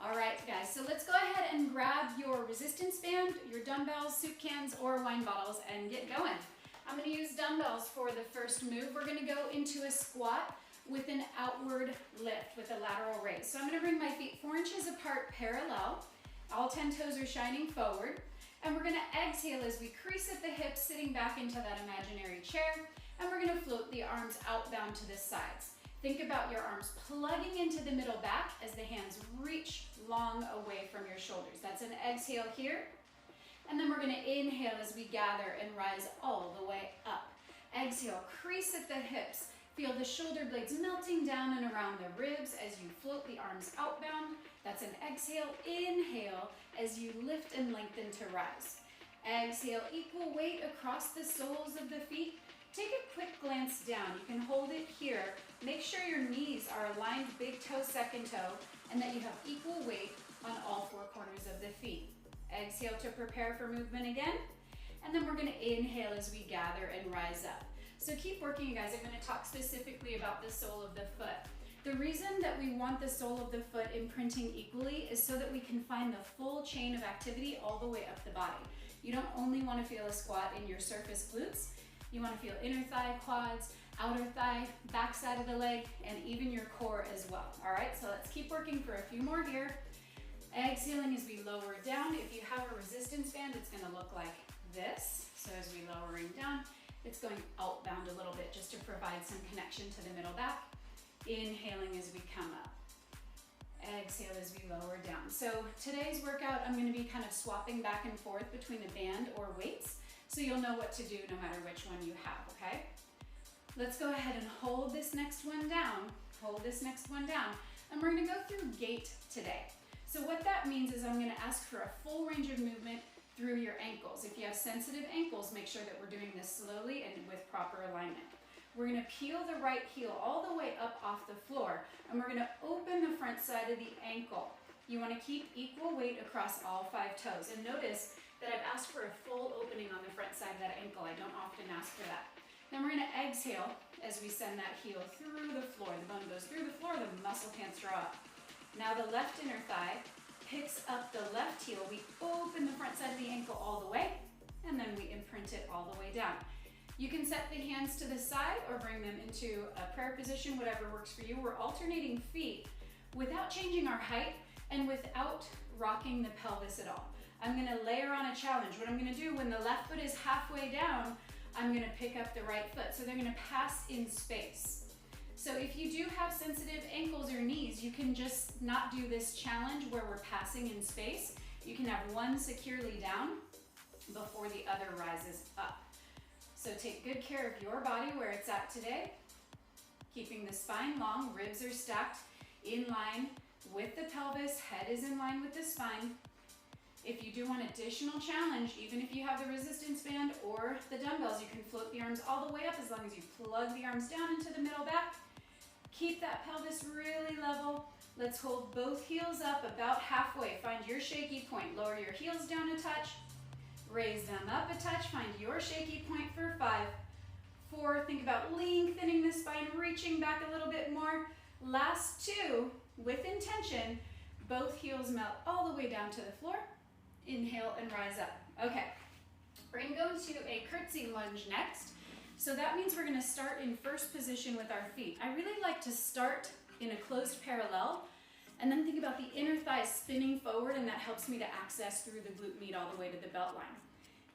All right, guys, so let's go ahead and grab your resistance band, your dumbbells, soup cans, or wine bottles and get going. I'm gonna use dumbbells for the first move. We're gonna go into a squat with an outward lift, with a lateral raise. So I'm gonna bring my feet 4 inches apart parallel. All 10 toes are shining forward. And we're gonna exhale as we crease at the hips, sitting back into that imaginary chair. And we're gonna float the arms outbound to the sides. Think about your arms plugging into the middle back as the hands reach long away from your shoulders. That's an exhale here. And then we're gonna inhale as we gather and rise all the way up. Exhale, crease at the hips. Feel the shoulder blades melting down and around the ribs as you float the arms outbound. That's an exhale. Inhale as you lift and lengthen to rise. Exhale, equal weight across the soles of the feet. Take a quick glance down. You can hold it here. Make sure your knees are aligned, big toe, second toe, and that you have equal weight on all 4 corners of the feet. Exhale to prepare for movement again. And then we're gonna inhale as we gather and rise up. So keep working, you guys. I'm gonna talk specifically about the sole of the foot. The reason that we want the sole of the foot imprinting equally is so that we can find the full chain of activity all the way up the body. You don't only wanna feel a squat in your surface glutes, you wanna feel inner thigh, quads, outer thigh, back side of the leg, and even your core as well. All right, so let's keep working for a few more here. Exhaling as we lower down. If you have a resistance band, it's gonna look like this. So as we lowering down, it's going outbound a little bit just to provide some connection to the middle back. Inhaling as we come up. Exhale as we lower down. So today's workout, I'm gonna be kind of swapping back and forth between a band or weights, so you'll know what to do no matter which one you have, okay? Let's go ahead and hold this next one down. Hold this next one down. And we're gonna go through gait today. So what that means is I'm gonna ask for a full range of movement through your ankles. If you have sensitive ankles, make sure that we're doing this slowly and with proper alignment. We're gonna peel the right heel all the way up off the floor, and we're gonna open the front side of the ankle. You wanna keep equal weight across all 5 toes. And notice that I've asked for a full opening on the front side of that ankle. I don't often ask for that. Then we're gonna exhale as we send that heel through the floor. The bone goes through the floor, the muscle can't draw up. Now the left inner thigh picks up the left heel. We open the front side of the ankle all the way, and then we imprint it all the way down. You can set the hands to the side or bring them into a prayer position, whatever works for you. We're alternating feet without changing our height and without rocking the pelvis at all. I'm gonna layer on a challenge. What I'm gonna do when the left foot is halfway down, I'm gonna pick up the right foot. So they're gonna pass in space. So if you do have sensitive ankles or knees, you can just not do this challenge where we're passing in space. You can have one securely down before the other rises up. So take good care of your body where it's at today. Keeping the spine long, ribs are stacked in line with the pelvis, head is in line with the spine. If you do want additional challenge, even if you have the resistance band or the dumbbells, you can float the arms all the way up as long as you plug the arms down into the middle back. Keep that pelvis really level. Let's hold both heels up about halfway. Find your shaky point. Lower your heels down a touch. Raise them up a touch. Find your shaky point for 5, 4. Think about lengthening the spine, reaching back a little bit more. Last 2, with intention, both heels melt all the way down to the floor. Inhale and rise up. Okay, we're gonna go into a curtsy lunge next. So that means we're gonna start in first position with our feet. I really like to start in a closed parallel and then think about the inner thighs spinning forward, and that helps me to access through the glute med all the way to the belt line.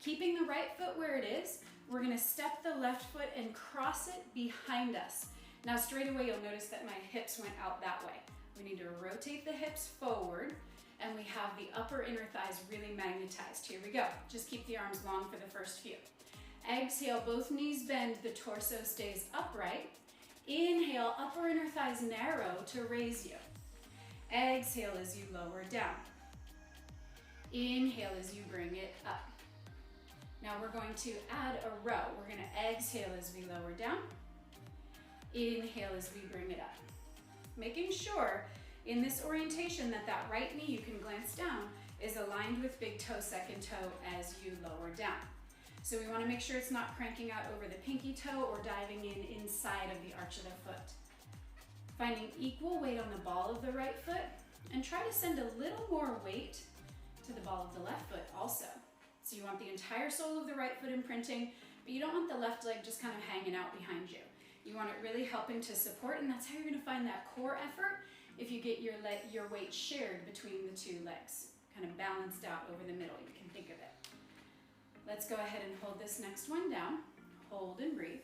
Keeping the right foot where it is, we're gonna step the left foot and cross it behind us. Now straight away you'll notice that my hips went out that way. We need to rotate the hips forward, and we have the upper inner thighs really magnetized. Here we go. Just keep the arms long for the first few. Exhale, both knees bend, the torso stays upright. Inhale, upper inner thighs narrow to raise you. Exhale as you lower down. Inhale as you bring it up. Now we're going to add a row. We're gonna exhale as we lower down. Inhale as we bring it up. Making sure in this orientation that that right knee, you can glance down, is aligned with big toe, second toe as you lower down. So we wanna make sure it's not cranking out over the pinky toe or diving in inside of the arch of the foot. Finding equal weight on the ball of the right foot And try to send a little more weight to the ball of the left foot also. So you want the entire sole of the right foot imprinting, but you don't want the left leg just kind of hanging out behind you. You want it really helping to support, and that's how you're gonna find that core effort if you get your weight shared between the two legs, kind of balanced out over the middle, you can think of it. Let's go ahead and hold this next one down. Hold and breathe.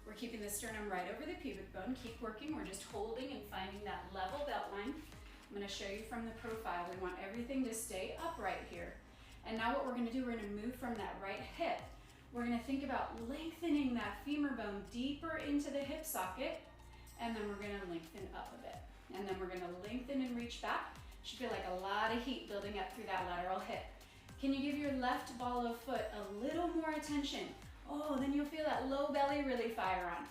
We're keeping the sternum right over the pubic bone. Keep working, we're just holding and finding that level belt line. I'm gonna show you from the profile. We want everything to stay upright here. And now what we're gonna do, we're gonna move from that right hip. We're gonna think about lengthening that femur bone deeper into the hip socket, and then we're gonna lengthen up a bit. And then we're gonna lengthen and reach back. Should feel like a lot of heat building up through that lateral hip. Can you give your left ball of foot a little more attention? Oh, then you'll feel that low belly really fire on.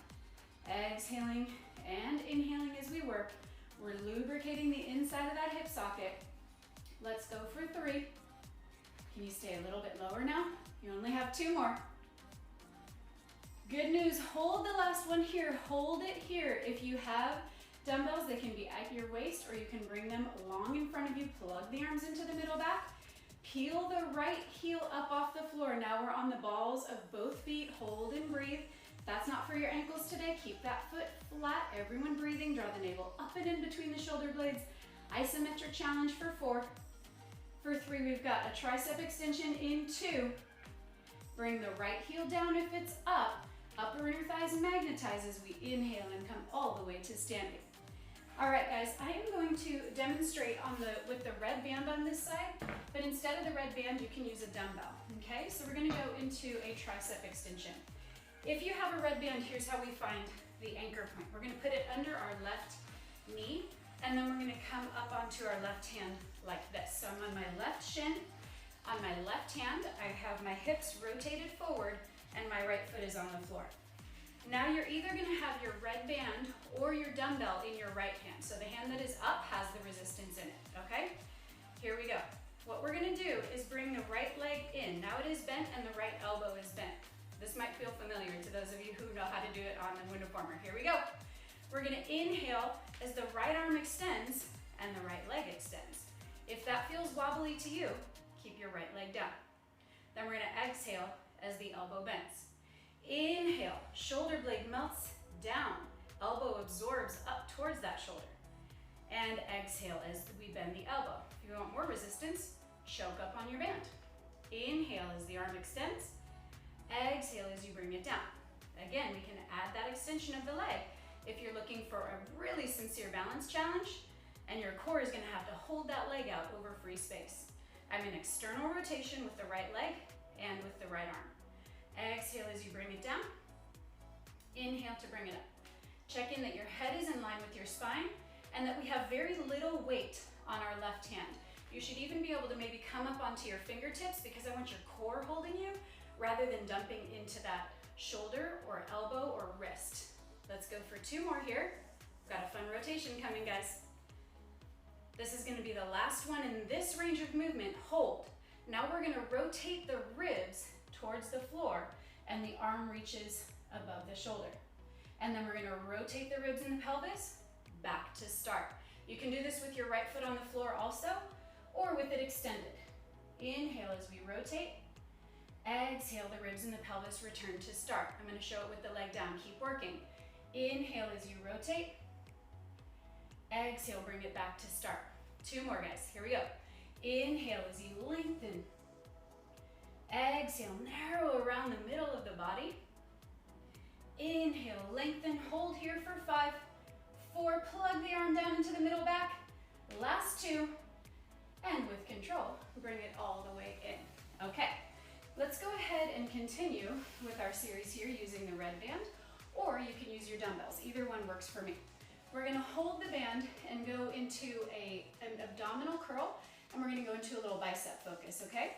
Exhaling and inhaling as we work. We're lubricating the inside of that hip socket. Let's go for 3. Can you stay a little bit lower now? You only have 2 more. Good news, hold the last one here. Hold it here. If you have dumbbells, they can be at your waist, or you can bring them long in front of you. Plug the arms into the middle back. Peel the right heel up off the floor. Now we're on the balls of both feet. Hold and breathe. If that's not for your ankles today, keep that foot flat. Everyone breathing. Draw the navel up and in between the shoulder blades. Isometric challenge for 4. For 3, we've got a tricep extension in 2. Bring the right heel down if it's up. Upper inner thighs magnetize as we inhale and come all the way to standing. All right, guys, I am going to demonstrate with the red band on this side, but instead of the red band, you can use a dumbbell, okay? So we're gonna go into a tricep extension. If you have a red band, here's how we find the anchor point. We're gonna put it under our left knee, and then we're gonna come up onto our left hand like this. So I'm on my left shin. On my left hand, I have my hips rotated forward, and my right foot is on the floor. Now you're either gonna have your red band or your dumbbell in your right hand. So the hand that is up has the resistance in it, okay? Here we go. What we're gonna do is bring the right leg in. Now it is bent and the right elbow is bent. This might feel familiar to those of you who know how to do it on the WundaFormer. Here we go. We're gonna inhale as the right arm extends and the right leg extends. If that feels wobbly to you, keep your right leg down. Then we're gonna exhale as the elbow bends. Inhale, shoulder blade melts down, elbow absorbs up towards that shoulder. And exhale as we bend the elbow. If you want more resistance, choke up on your band. Inhale as the arm extends. Exhale as you bring it down. Again, we can add that extension of the leg if you're looking for a really sincere balance challenge and your core is gonna have to hold that leg out over free space. I'm in external rotation with the right leg and with the right arm. Exhale as you bring it down. Inhale to bring it up. Check in that your head is in line with your spine and that we have very little weight on our left hand. You should even be able to maybe come up onto your fingertips because I want your core holding you rather than dumping into that shoulder or elbow or wrist. Let's go for 2 more here. We've got a fun rotation coming, guys. This is gonna be the last one in this range of movement. Hold. Now we're gonna rotate the ribs towards the floor and the arm reaches above the shoulder. And then we're gonna rotate the ribs and the pelvis back to start. You can do this with your right foot on the floor also, or with it extended. Inhale as we rotate. Exhale, the ribs and the pelvis return to start. I'm gonna show it with the leg down, keep working. Inhale as you rotate. Exhale, bring it back to start. 2 more, guys, here we go. Inhale as you lengthen. Exhale, narrow around the middle of the body. Inhale, lengthen, hold here for 5, 4, plug the arm down into the middle back. Last 2, and with control, bring it all the way in. Okay, let's go ahead and continue with our series here using the red band, or you can use your dumbbells. Either one works for me. We're gonna hold the band and go into an abdominal curl, and we're gonna go into a little bicep focus, okay?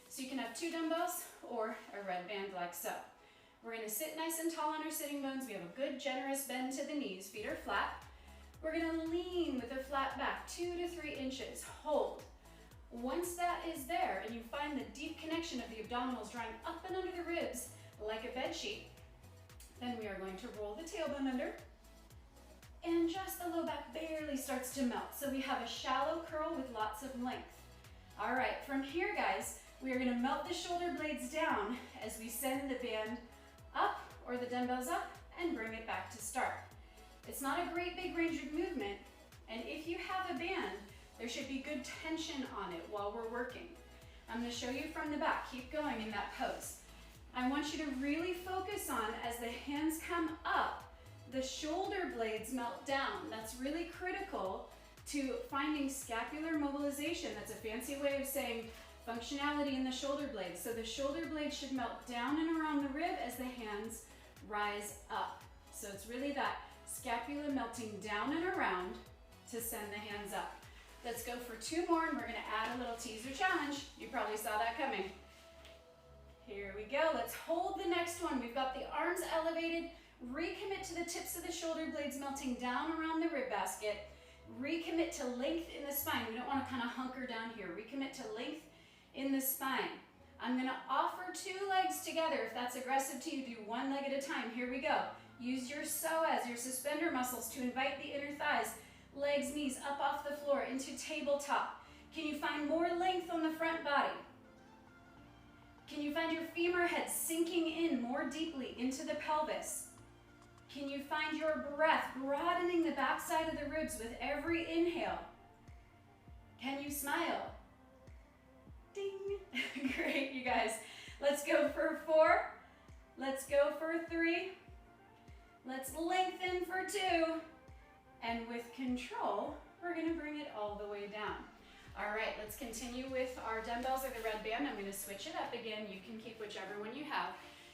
So you can have 2 dumbbells or a red band like so. We're gonna sit nice and tall on our sitting bones. We have a good generous bend to the knees, feet are flat. We're gonna lean with a flat back, 2 to 3 inches, hold. Once that is there and you find the deep connection of the abdominals drawing up and under the ribs like a bed sheet, then we are going to roll the tailbone under, and just the low back barely starts to melt. So we have a shallow curl with lots of length. All right, from here, guys, we are gonna melt the shoulder blades down as we send the band up or the dumbbells up and bring it back to start. It's not a great big range of movement, and if you have a band, there should be good tension on it while we're working. I'm gonna show you from the back. Keep going in that pose. I want you to really focus on, as the hands come up, the shoulder blades melt down. That's really critical to finding scapular mobilization. That's a fancy way of saying functionality in the shoulder blades. So the shoulder blades should melt down and around the rib as the hands rise up. So it's really that scapula melting down and around to send the hands up. Let's go for 2 more, and we're gonna add a little teaser challenge. You probably saw that coming. Here we go. Let's hold the next one. We've got the arms elevated. Recommit to the tips of the shoulder blades melting down around the rib basket. Recommit to length in the spine. We don't want to kind of hunker down here. Recommit to length in the spine. I'm going to offer 2 legs together. If that's aggressive to you, do 1 leg at a time. Here we go. Use your psoas, your suspender muscles, to invite the inner thighs, legs, knees up off the floor into tabletop. Can you find more length on the front body? Can you find your femur head sinking in more deeply into the pelvis? Can you find your breath broadening the backside of the ribs with every inhale? Can you smile? Ding. Great, you guys. Let's go for 4. Let's go for 3. Let's lengthen for 2. And with control, we're gonna bring it all the way down. All right, let's continue with our dumbbells or the red band. I'm gonna switch it up again. You can keep whichever one you have.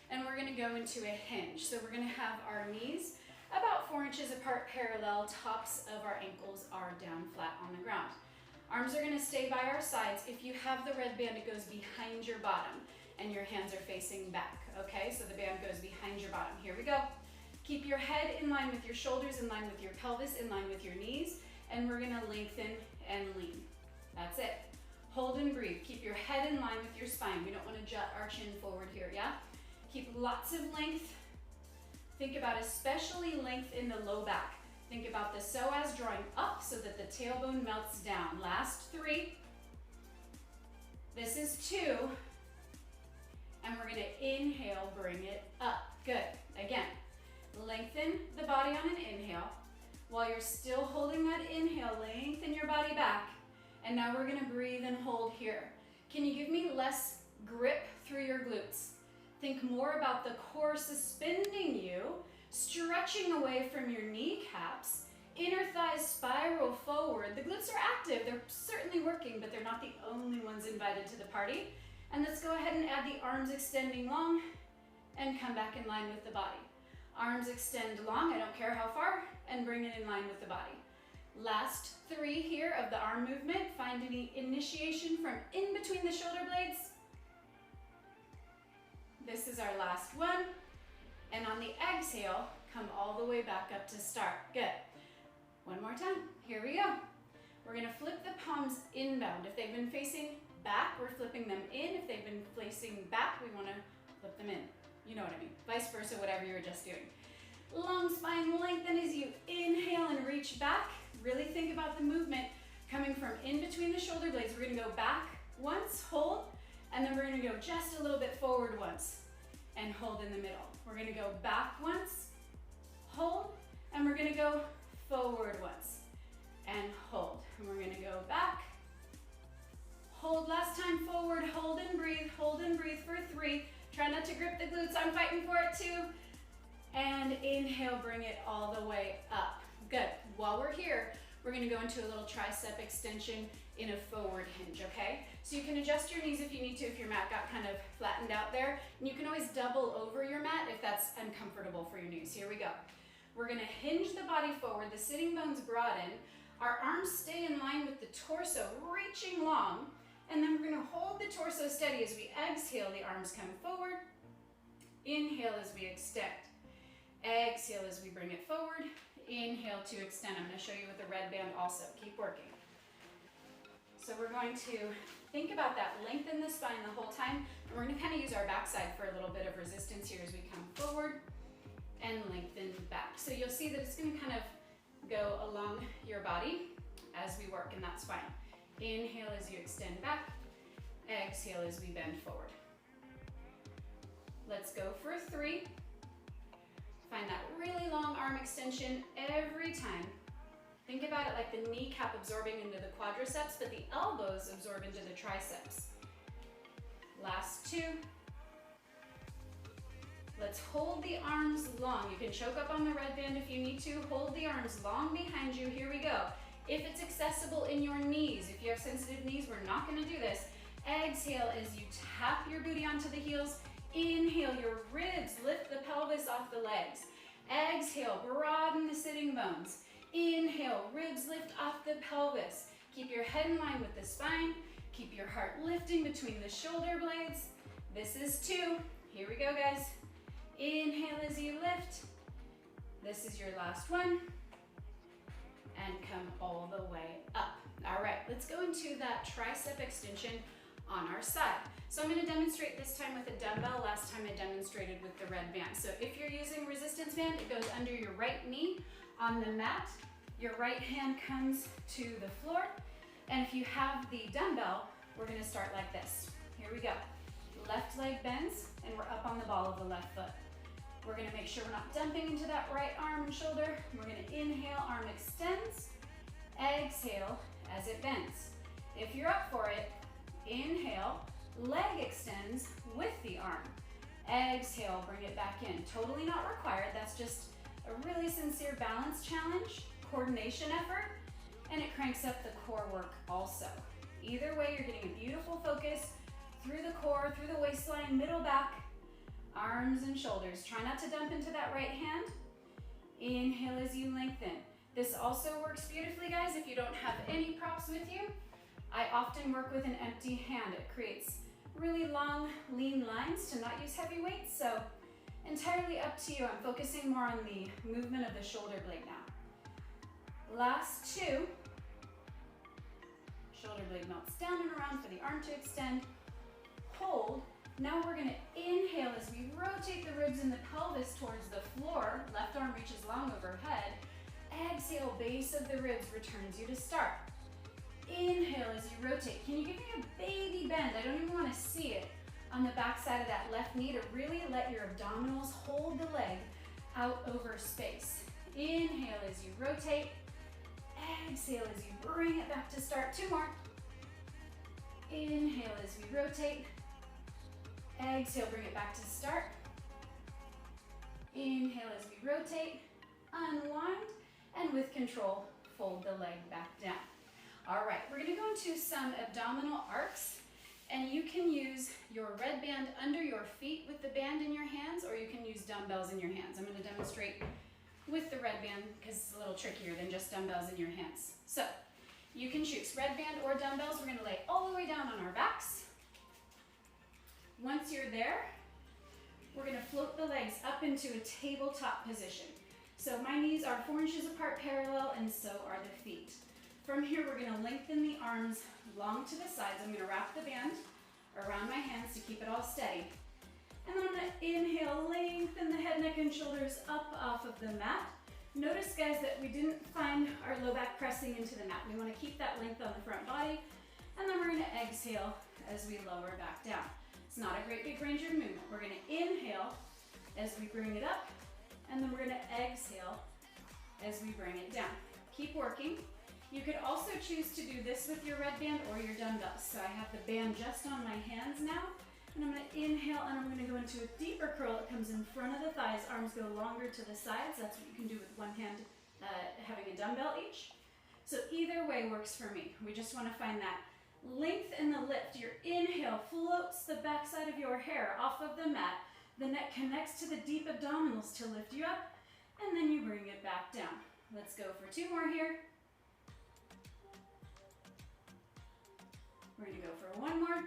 And we're gonna go into a hinge. So we're gonna have our knees about 4 inches apart parallel. Tops of our ankles are down flat on the ground. Arms are gonna stay by our sides. If you have the red band, it goes behind your bottom and your hands are facing back, okay? So the band goes behind your bottom. Here we go. Keep your head in line with your shoulders, in line with your pelvis, in line with your knees, and we're gonna lengthen and lean. That's it. Hold and breathe. Keep your head in line with your spine. We don't want to jut our chin forward here, yeah? Keep lots of length. Think about especially length in the low back. Think about the psoas drawing up so that the tailbone melts down. Last 3. This is 2. And we're gonna inhale, bring it up. Good. Again, lengthen the body on an inhale. While you're still holding that inhale, lengthen your body back. And now we're gonna breathe and hold here. Can you give me less grip through your glutes? Think more about the core suspending you, stretching away from your kneecaps, inner thighs spiral forward. The glutes are active, they're certainly working, but they're not the only ones invited to the party. And let's go ahead and add the arms extending long and come back in line with the body. Arms extend long, I don't care how far, and bring it in line with the body. Last 3 here of the arm movement. Find any initiation from in between the shoulder blades. This is our last one. And on the exhale, come all the way back up to start. Good. One more time. Here we go. We're gonna flip the palms inbound. If they've been facing back, we're flipping them in. If they've been facing back, we wanna flip them in. You know what I mean. Vice versa, whatever you were just doing. Long spine lengthen as you inhale and reach back. Really think about the movement coming from in between the shoulder blades. We're gonna go back once, hold, and then we're gonna go just a little bit forward once and hold in the middle. We're gonna go back once, hold, and we're gonna go forward once and hold. And we're gonna go back, hold last time, forward, hold and breathe for 3. Try not to grip the glutes, I'm fighting for it too. And inhale, bring it all the way up. Good. While we're here, we're gonna go into a little tricep extension in a forward hinge, okay? So you can adjust your knees if you need to, if your mat got kind of flattened out there. And you can always double over your mat if that's uncomfortable for your knees. Here we go. We're gonna hinge the body forward, the sitting bones broaden, our arms stay in line with the torso, reaching long, and then we're gonna hold the torso steady as we exhale, the arms come forward, inhale as we extend, exhale as we bring it forward, inhale to extend. I'm gonna show you with the red band also, keep working. So we're going to think about that, lengthen the spine the whole time, and we're gonna kind of use our backside for a little bit of resistance here as we come forward and lengthen back. So you'll see that it's gonna kind of go along your body as we work, and that's fine. Inhale as you extend back, exhale as we bend forward. Let's go for 3. Find that really long arm extension every time. Think about it like the kneecap absorbing into the quadriceps, but the elbows absorb into the triceps. Last 2. Let's hold the arms long. You can choke up on the red band if you need to. Hold the arms long behind you. Here we go. If it's accessible in your knees, if you have sensitive knees, we're not going to do this. Exhale as you tap your booty onto the heels. Inhale, your ribs, lift the pelvis off the legs. Exhale, broaden the sitting bones. Inhale, ribs lift off the pelvis. Keep your head in line with the spine. Keep your heart lifting between the shoulder blades. This is 2. Here we go, guys. Inhale as you lift. This is your last one. And come all the way up. All right, let's go into that tricep extension on our side. So I'm going to demonstrate this time with a dumbbell. Last time I demonstrated with the red band. So if you're using resistance band, it goes under your right knee on the mat. Your right hand comes to the floor. And if you have the dumbbell, we're going to start like this. Here we go. Left leg bends, and we're up on the ball of the left foot. We're going to make sure we're not dumping into that right arm and shoulder. We're going to inhale, arm extends. Exhale as it bends. If you're up for it, inhale, leg extends with the arm. Exhale, bring it back in. Totally not required. That's just a really sincere balance challenge, coordination effort, and it cranks up the core work also. Either way, you're getting a beautiful focus through the core, through the waistline, middle back, arms and shoulders. Try not to dump into that right hand. Inhale as you lengthen. This also works beautifully, guys, if you don't have any props with you. I often work with an empty hand. It creates really long, lean lines to not use heavy weights, so entirely up to you. I'm focusing more on the movement of the shoulder blade now. Last 2. Shoulder blade melts down and around for the arm to extend. Hold. Now we're going to inhale as we rotate the ribs and the pelvis towards the floor. Left arm reaches long overhead. Exhale, base of the ribs returns you to start. Inhale as you rotate. Can you give me a baby bend? I don't even want to see it on the back side of that left knee to really let your abdominals hold the leg out over space. Inhale as you rotate. Exhale as you bring it back to start. 2 more. Inhale as we rotate. Exhale, bring it back to start. Inhale as we rotate. Unwind. And with control, fold the leg back down. All right, we're gonna go into some abdominal arcs, and you can use your red band under your feet with the band in your hands, or you can use dumbbells in your hands. I'm gonna demonstrate with the red band because it's a little trickier than just dumbbells in your hands. So you can choose red band or dumbbells. We're gonna lay all the way down on our backs. Once you're there, we're gonna float the legs up into a tabletop position. So my knees are 4 inches apart parallel, and so are the feet. From here, we're gonna lengthen the arms long to the sides. I'm gonna wrap the band around my hands to keep it all steady. And then I'm gonna inhale, lengthen the head, neck, and shoulders up off of the mat. Notice, guys, that we didn't find our low back pressing into the mat. We wanna keep that length on the front body. And then we're gonna exhale as we lower back down. It's not a great big range of movement. We're gonna inhale as we bring it up, and then we're gonna exhale as we bring it down. Keep working. You could also choose to do this with your red band or your dumbbells. So I have the band just on my hands now, and I'm gonna inhale, and I'm gonna go into a deeper curl that comes in front of the thighs. Arms go longer to the sides. That's what you can do with one hand, having a dumbbell each. So either way works for me. We just wanna find that length in the lift. Your inhale floats the backside of your hair off of the mat. The neck connects to the deep abdominals to lift you up, and then you bring it back down. Let's go for 2 more here. We're gonna go for 1 more.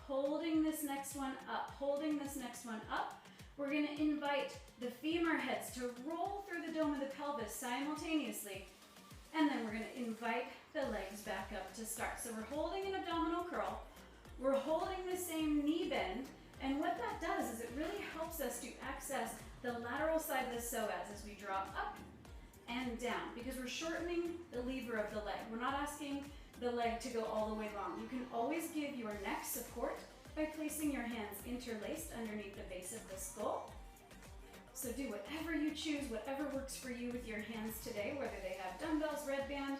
Holding this next one up, holding this next one up. We're gonna invite the femur heads to roll through the dome of the pelvis simultaneously. And then we're gonna invite the legs back up to start. So we're holding an abdominal curl. We're holding the same knee bend. And what that does is it really helps us to access the lateral side of the psoas as we drop up and down, because we're shortening the lever of the leg. We're not asking the leg to go all the way long. You can always give your neck support by placing your hands interlaced underneath the base of the skull. So do whatever you choose, whatever works for you with your hands today, whether they have dumbbells, red band,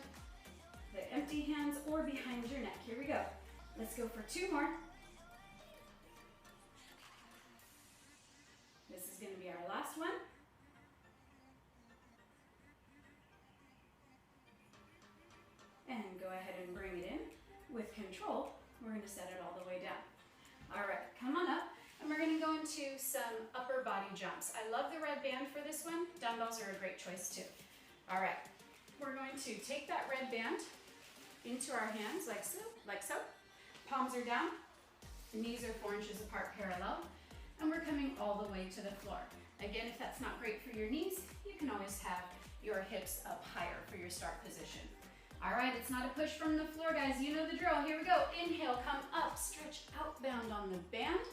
the empty hands, or behind your neck. Here we go. Let's go for 2 more. This is going to be our last one. And go ahead and bring it in. With control, we're going to set it all the way down. All right, come on up. And we're going to go into some upper body jumps. I love the red band for this one. Dumbbells are a great choice too. All right, we're going to take that red band into our hands like so, Palms are down, the knees are 4 inches apart parallel, and we're coming all the way to the floor. Again, if that's not great for your knees, you can always have your hips up higher for your start position. All right, it's not a push from the floor, guys. You know the drill. Here we go. Inhale, come up, stretch outbound on the band.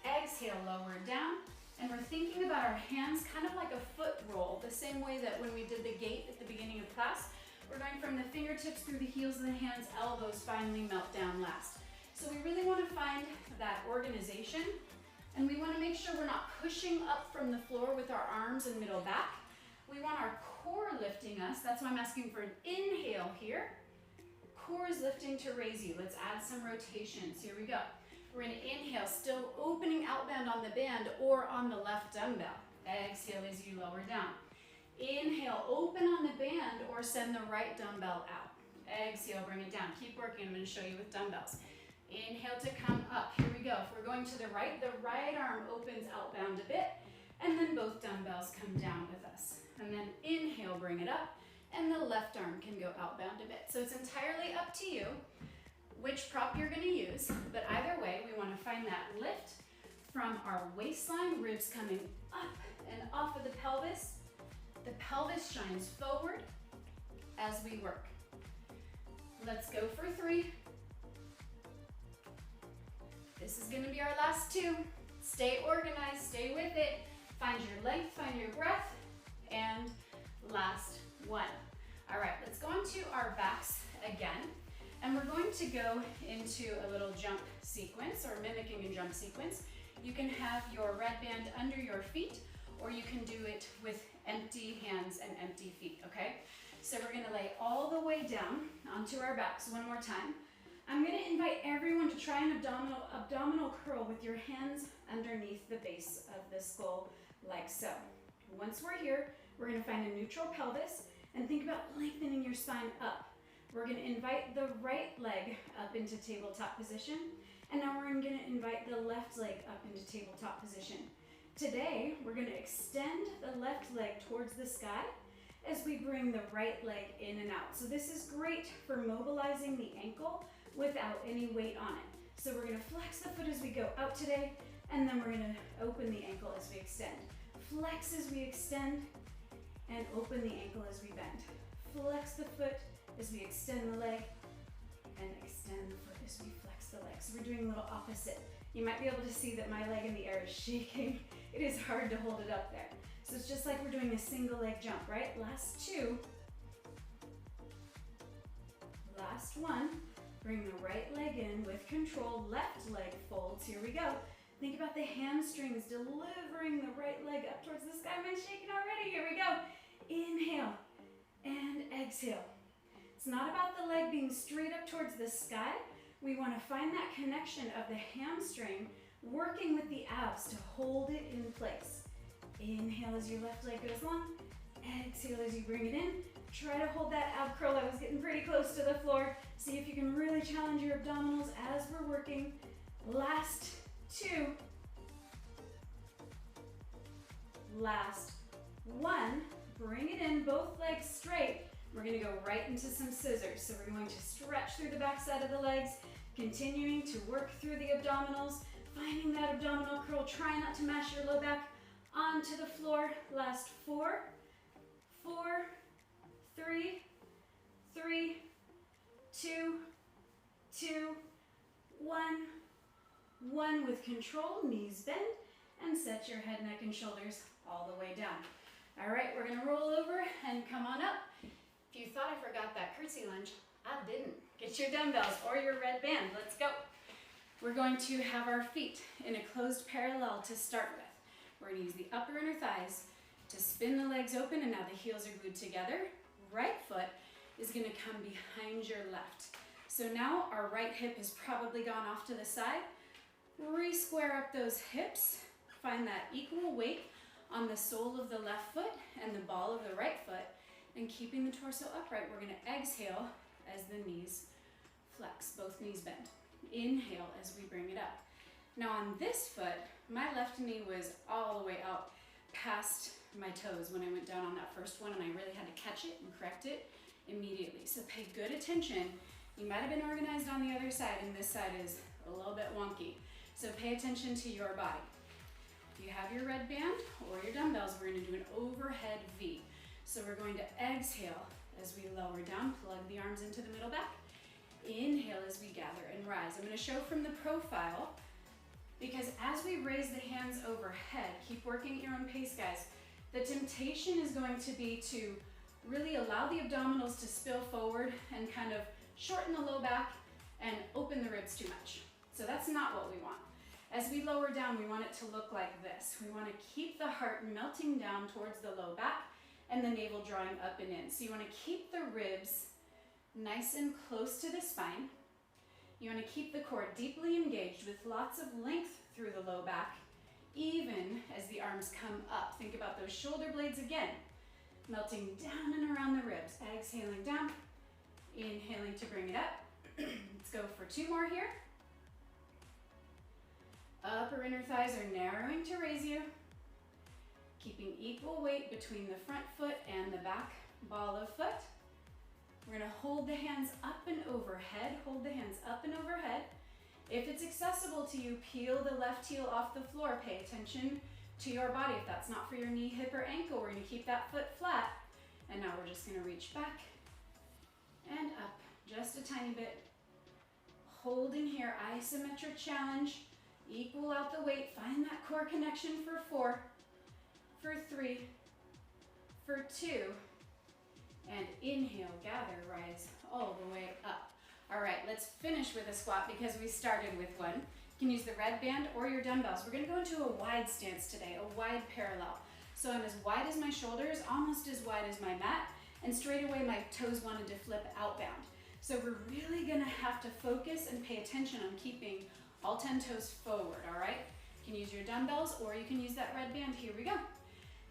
Exhale, lower down. And we're thinking about our hands kind of like a foot roll, the same way that when we did the gait at the beginning of class. We're going from the fingertips through the heels of the hands, elbows finally melt down last. So we really want to find that organization, and we want to make sure we're not pushing up from the floor with our arms and middle back. We want our core lifting us. That's why I'm asking for an inhale here. Core is lifting to raise you. Let's add some rotations. Here we go. We're going to inhale, still opening outbound on the band or on the left dumbbell. Exhale as you lower down. Inhale, open on the band or send the right dumbbell out. Exhale, bring it down. Keep working. I'm going to show you with dumbbells. Inhale to come up. Here we go. If we're going to the right arm opens outbound a bit, and then both dumbbells come down with us. And then inhale, bring it up, and the left arm can go outbound a bit. So it's entirely up to you which prop you're going to use, but either way, we want to find that lift from our waistline, ribs coming up and off of the pelvis. The pelvis shines forward as we work. Let's go for 3. This is going to be our last 2. Stay organized, stay with it. Find your length, find your breath, and last 1. All right, let's go into our backs again. And we're going to go into a little jump sequence, or mimicking a jump sequence. You can have your red band under your feet, or you can do it with empty hands and empty feet, okay? So we're gonna lay all the way down onto our backs one more time. I'm gonna invite everyone to try an abdominal curl with your hands underneath the base of the skull, like so. Once we're here, we're gonna find a neutral pelvis and think about lengthening your spine up. We're gonna invite the right leg up into tabletop position, and now we're gonna invite the left leg up into tabletop position. Today, we're gonna extend the left leg towards the sky as we bring the right leg in and out. So this is great for mobilizing the ankle without any weight on it. So we're gonna flex the foot as we go out today, and then we're gonna open the ankle as we extend. Flex as we extend, and open the ankle as we bend. Flex the foot as we extend the leg, and extend the foot as we flex the leg. So we're doing a little opposite. You might be able to see that my leg in the air is shaking. It is hard to hold it up there. So it's just like we're doing a single leg jump, right? Last 2. Last 1. Bring the right leg in with control. Left leg folds. Here we go. Think about the hamstrings delivering the right leg up towards the sky. I'm shaking already. Here we go. Inhale and exhale. It's not about the leg being straight up towards the sky. We want to find that connection of the hamstring working with the abs to hold it in place. Inhale as your left leg goes long. Exhale as you bring it in. Try to hold that ab curl. That was getting pretty close to the floor. See if you can really challenge your abdominals as we're working. Last 2. Last 1. Bring it in, both legs straight. We're going to go right into some scissors. So we're going to stretch through the back side of the legs, continuing to work through the abdominals, finding that abdominal curl. Try not to mash your low back onto the floor. Last 4, 4, 3, 3, 2, 2, 1, 1 with control. Knees bend, and set your head, neck, and shoulders all the way down. All right, we're gonna roll over and come on up. If you thought I forgot that curtsy lunge, I didn't. Get your dumbbells or your red band, let's go. We're going to have our feet in a closed parallel to start with. We're gonna use the upper inner thighs to spin the legs open, and now the heels are glued together. Right foot is gonna come behind your left. So now our right hip has probably gone off to the side. Re-square up those hips. Find that equal weight on the sole of the left foot and the ball of the right foot, and keeping the torso upright, we're gonna exhale as the knees flex, both knees bend. Inhale as we bring it up. Now on this foot, my left knee was all the way out past my toes when I went down on that first one, and I really had to catch it and correct it immediately. So pay good attention. You might have been organized on the other side, and this side is a little bit wonky. So pay attention to your body. If you have your red band or your dumbbells, we're gonna do an overhead V. So we're going to exhale as we lower down, plug the arms into the middle back. Inhale as we gather and rise. I'm gonna show from the profile, because as we raise the hands overhead, keep working at your own pace, guys. The temptation is going to be to really allow the abdominals to spill forward and kind of shorten the low back and open the ribs too much. So that's not what we want. As we lower down, we want it to look like this. We want to keep the heart melting down towards the low back and the navel drawing up and in. So you want to keep the ribs nice and close to the spine. You want to keep the core deeply engaged with lots of length through the low back, even as the arms come up. Think about those shoulder blades again, melting down and around the ribs. Exhaling down, inhaling to bring it up. Let's go for 2 more here. Upper inner thighs are narrowing to raise you. Keeping equal weight between the front foot and the back ball of foot. We're gonna hold the hands up and overhead. Hold the hands up and overhead. If it's accessible to you, peel the left heel off the floor. Pay attention to your body. If that's not for your knee, hip, or ankle, we're gonna keep that foot flat. And now we're just gonna reach back and up just a tiny bit. Holding here, isometric challenge. Equal out the weight. Find that core connection for 4, for 3, for 2. And inhale, gather, rise all the way up. All right, let's finish with a squat because we started with one. You can use the red band or your dumbbells. We're gonna go into a wide stance today, a wide parallel. So I'm as wide as my shoulders, almost as wide as my mat, and straight away my toes wanted to flip outbound. So we're really gonna have to focus and pay attention on keeping all 10 toes forward, all right? You can use your dumbbells or you can use that red band. Here we go.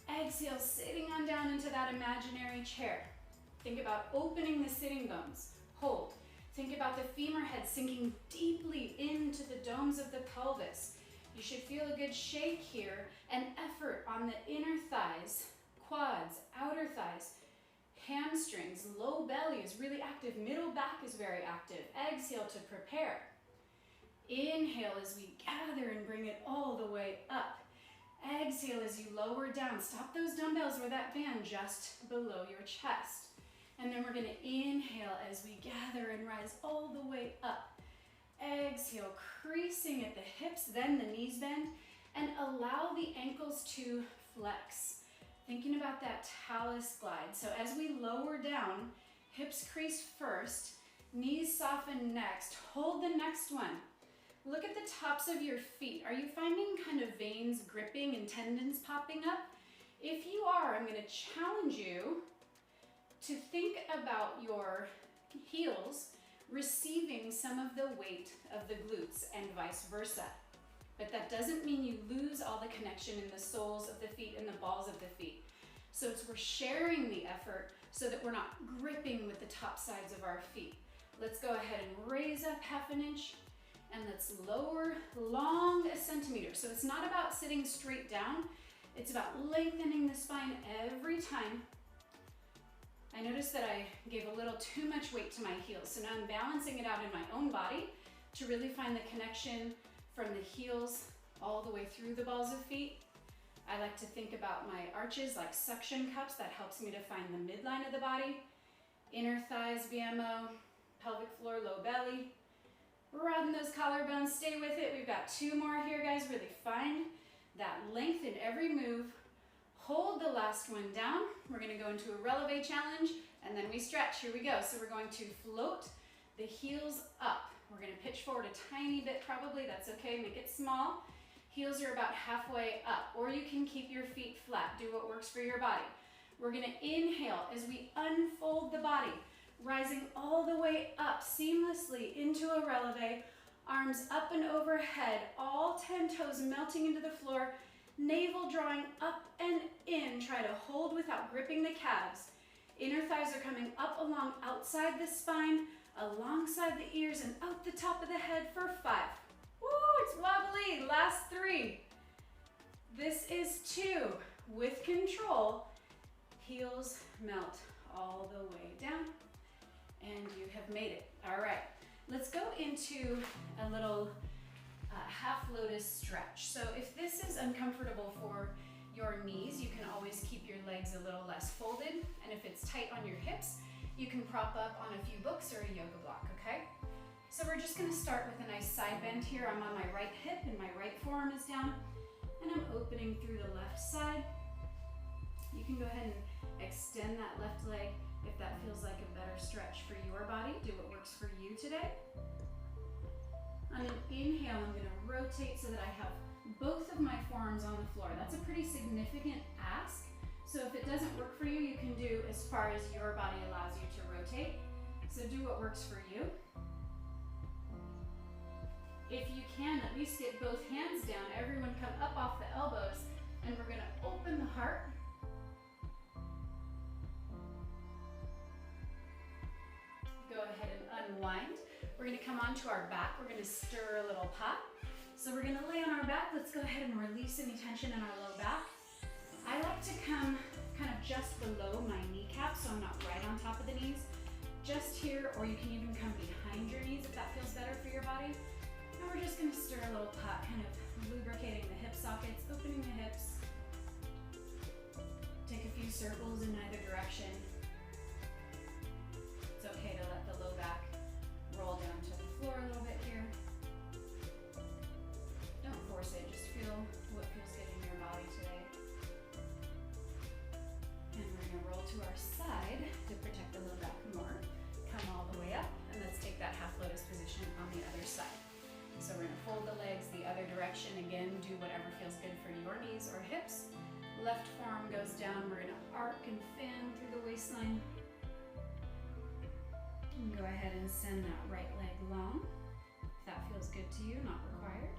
Exhale, sitting on down into that imaginary chair. Think about opening the sitting bones. Hold. Think about the femur head sinking deeply into the domes of the pelvis. You should feel a good shake here and effort on the inner thighs, quads, outer thighs, hamstrings, low belly is really active, middle back is very active. Exhale to prepare. Inhale as we gather and bring it all the way up. Exhale as you lower down. Stop those dumbbells or that band just below your chest. And then we're gonna inhale as we gather and rise all the way up. Exhale, creasing at the hips, then the knees bend, and allow the ankles to flex. Thinking about that talus glide. So as we lower down, hips crease first, knees soften next. Hold the next one. Look at the tops of your feet. Are you finding kind of veins gripping and tendons popping up? If you are, I'm gonna challenge you to think about your heels receiving some of the weight of the glutes and vice versa. But that doesn't mean you lose all the connection in the soles of the feet and the balls of the feet. So we're sharing the effort so that we're not gripping with the top sides of our feet. Let's go ahead and raise up 1/2 inch and let's lower long a centimeter. So it's not about sitting straight down, it's about lengthening the spine every time. I noticed that I gave a little too much weight to my heels, so now I'm balancing it out in my own body to really find the connection from the heels all the way through the balls of feet. I like to think about my arches like suction cups. That helps me to find the midline of the body. Inner thighs, VMO, pelvic floor, low belly. Broaden those collarbones, stay with it. We've got 2 more here, guys. Really find that length in every move. Hold the last one down. We're gonna go into a releve challenge, and then we stretch. Here we go. So we're going to float the heels up. We're gonna pitch forward a tiny bit probably, that's okay, make it small. Heels are about halfway up, or you can keep your feet flat. Do what works for your body. We're gonna inhale as we unfold the body, rising all the way up seamlessly into a releve, arms up and overhead, all 10 toes melting into the floor, navel drawing up and in. Try to hold without gripping the calves. Inner thighs are coming up along outside the spine, alongside the ears and out the top of the head for 5. Woo, it's wobbly. Last 3. This is 2. With control, heels melt all the way down, and you have made it. All right, let's go into a little half lotus stretch. So if this is uncomfortable for your knees, you can always keep your legs a little less folded, and if it's tight on your hips, you can prop up on a few books or a yoga block, okay? So we're just gonna start with a nice side bend here. I'm on my right hip and my right forearm is down, and I'm opening through the left side. You can go ahead and extend that left leg if that feels like a better stretch for your body. Do what works for you today. On an inhale, I'm gonna rotate so that I have both of my forearms on the floor. That's a pretty significant ask. So if it doesn't work for you, you can do as far as your body allows you to rotate. So do what works for you. If you can, at least get both hands down. Everyone come up off the elbows, and we're gonna open the heart. Go ahead and unwind. We're gonna come onto our back. We're gonna stir a little pot. So we're gonna lay on our back. Let's go ahead and release any tension in our low back. I like to come kind of just below my kneecap, so I'm not right on top of the knees. Just here, or you can even come behind your knees if that feels better for your body. And we're just gonna stir a little pot, kind of lubricating the hip sockets, opening the hips. Take a few circles in either direction. It's okay to let the low back roll down to the floor a little bit here. Don't force it, just feel what feels good in your body today. And we're gonna roll to our side to protect the low back more. Come all the way up, and let's take that half lotus position on the other side. So we're gonna fold the legs the other direction. Again, do whatever feels good for your knees or hips. Left forearm goes down. We're gonna arc and fan through the waistline. And go ahead and send that right leg long. If that feels good to you, not required.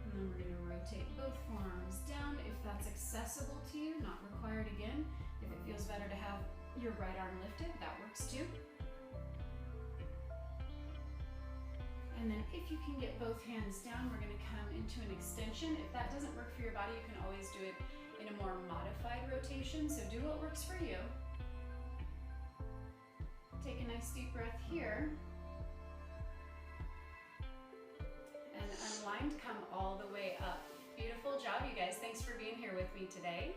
And then we're gonna rotate both forearms down if that's accessible to you, not required again. If it feels better to have your right arm lifted, that works too. And then if you can get both hands down, we're gonna come into an extension. If that doesn't work for your body, you can always do it in a more modified rotation, so do what works for you. Take a nice deep breath here. And unwind, come all the way up. Beautiful job, you guys. Thanks for being here with me today.